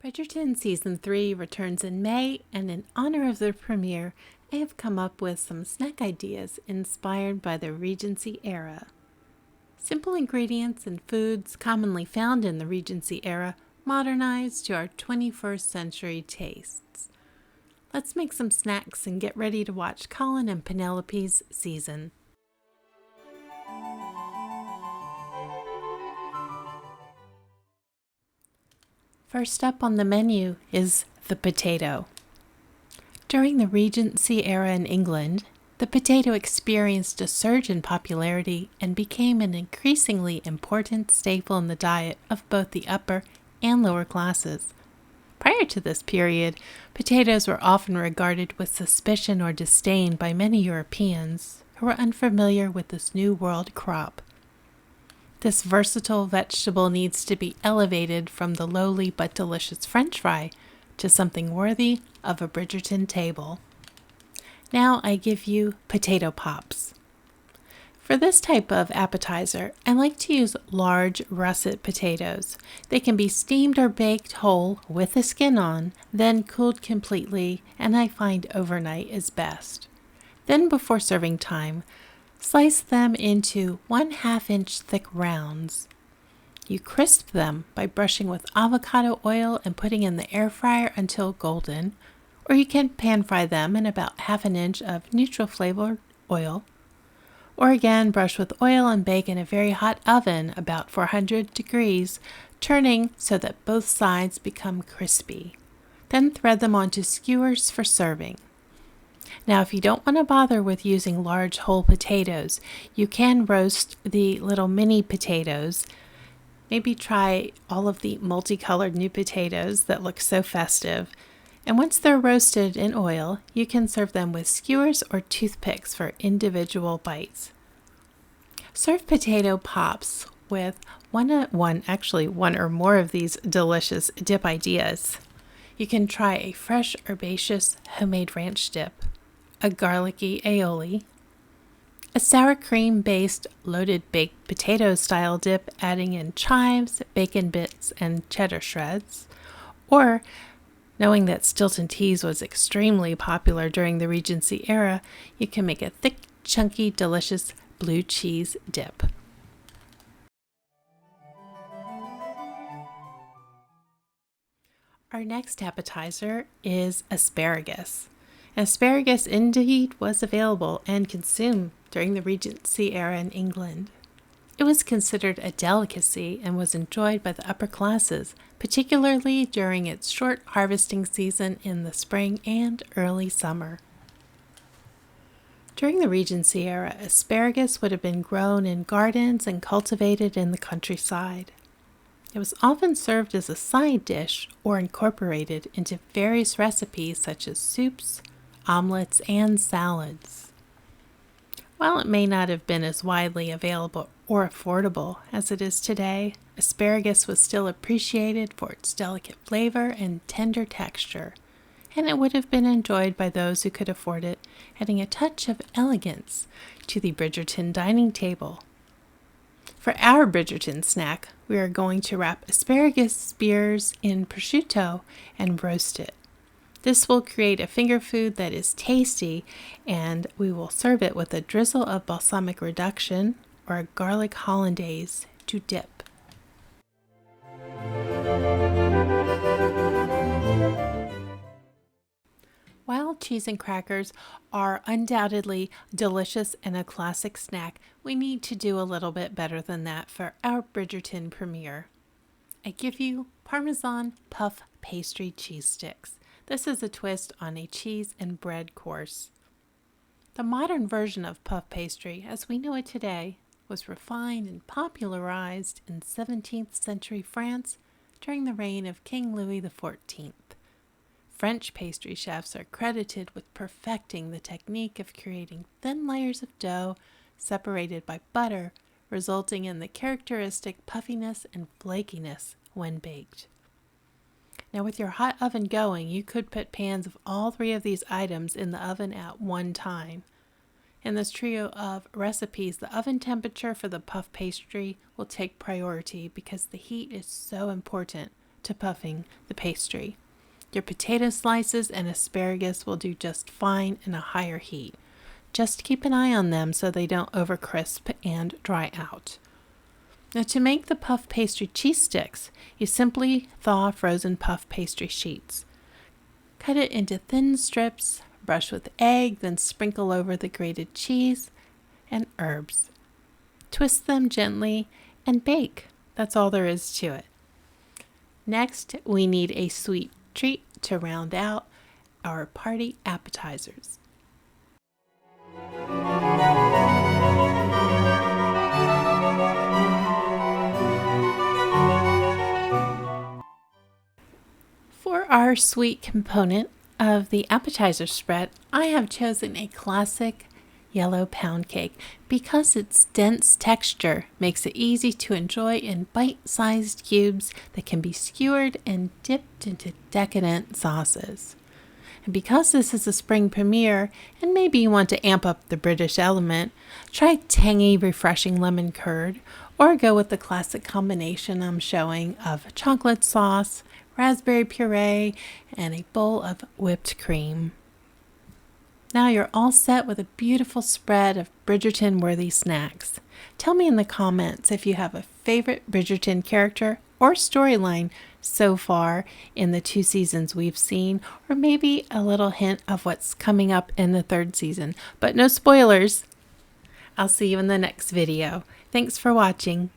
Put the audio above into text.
Bridgerton Season 3 returns in May, and in honor of the premiere, I have come up with some snack ideas inspired by the Regency era. Simple ingredients and foods commonly found in the Regency era modernized to our 21st century tastes. Let's make some snacks and get ready to watch Colin and Penelope's season. First up on the menu is the potato. During the Regency era in England, the potato experienced a surge in popularity and became an increasingly important staple in the diet of both the upper and lower classes. Prior to this period, potatoes were often regarded with suspicion or disdain by many Europeans who were unfamiliar with this New World crop. This versatile vegetable needs to be elevated from the lowly but delicious French fry to something worthy of a Bridgerton table. Now I give you potato pops. For this type of appetizer, I like to use large russet potatoes. They can be steamed or baked whole with the skin on, then cooled completely, and I find overnight is best. Then before serving time, slice them into 1/2 inch thick rounds. You crisp them by brushing with avocado oil and putting in the air fryer until golden, or you can pan fry them in about 1/2 inch of neutral flavored oil, or again brush with oil and bake in a very hot oven about 400 degrees, turning so that both sides become crispy. Then thread them onto skewers for serving. Now, if you don't want to bother with using large whole potatoes, you can roast the little mini potatoes. Maybe try all of the multicolored new potatoes that look so festive. And once they're roasted in oil, you can serve them with skewers or toothpicks for individual bites. Serve potato pops with one or more of these delicious dip ideas. You can try a fresh herbaceous homemade ranch dip, a garlicky aioli, a sour cream-based loaded baked potato style dip adding in chives, bacon bits, and cheddar shreds, or knowing that Stilton Teas was extremely popular during the Regency era, you can make a thick, chunky, delicious blue cheese dip. Our next appetizer is asparagus. Asparagus indeed was available and consumed during the Regency era in England. It was considered a delicacy and was enjoyed by the upper classes, particularly during its short harvesting season in the spring and early summer. During the Regency era, asparagus would have been grown in gardens and cultivated in the countryside. It was often served as a side dish or incorporated into various recipes such as soups, omelets, and salads. While it may not have been as widely available or affordable as it is today, asparagus was still appreciated for its delicate flavor and tender texture, and it would have been enjoyed by those who could afford it, adding a touch of elegance to the Bridgerton dining table. For our Bridgerton snack, we are going to wrap asparagus spears in prosciutto and roast it. This will create a finger food that is tasty, and we will serve it with a drizzle of balsamic reduction or a garlic hollandaise to dip. While cheese and crackers are undoubtedly delicious and a classic snack, we need to do a little bit better than that for our Bridgerton premiere. I give you Parmesan puff pastry cheese sticks. This is a twist on a cheese and bread course. The modern version of puff pastry, as we know it today, was refined and popularized in 17th century France during the reign of King Louis XIV. French pastry chefs are credited with perfecting the technique of creating thin layers of dough separated by butter, resulting in the characteristic puffiness and flakiness when baked. Now, with your hot oven going, you could put pans of all three of these items in the oven at one time. In this trio of recipes, the oven temperature for the puff pastry will take priority because the heat is so important to puffing the pastry. Your potato slices and asparagus will do just fine in a higher heat. Just keep an eye on them so they don't overcrisp and dry out. Now, to make the puff pastry cheese sticks, you simply thaw frozen puff pastry sheets. Cut it into thin strips, brush with egg, then sprinkle over the grated cheese and herbs. Twist them gently and bake. That's all there is to it. Next, we need a sweet treat to round out our party appetizers. For our sweet component of the appetizer spread, I have chosen a classic yellow pound cake because its dense texture makes it easy to enjoy in bite-sized cubes that can be skewered and dipped into decadent sauces. And because this is a spring premiere, and maybe you want to amp up the British element, try tangy, refreshing lemon curd, or go with the classic combination I'm showing of chocolate sauce, raspberry puree, and a bowl of whipped cream. Now you're all set with a beautiful spread of Bridgerton-worthy snacks. Tell me in the comments if you have a favorite Bridgerton character or storyline so far in the 2 seasons we've seen, or maybe a little hint of what's coming up in the 3rd season. But no spoilers! I'll see you in the next video. Thanks for watching.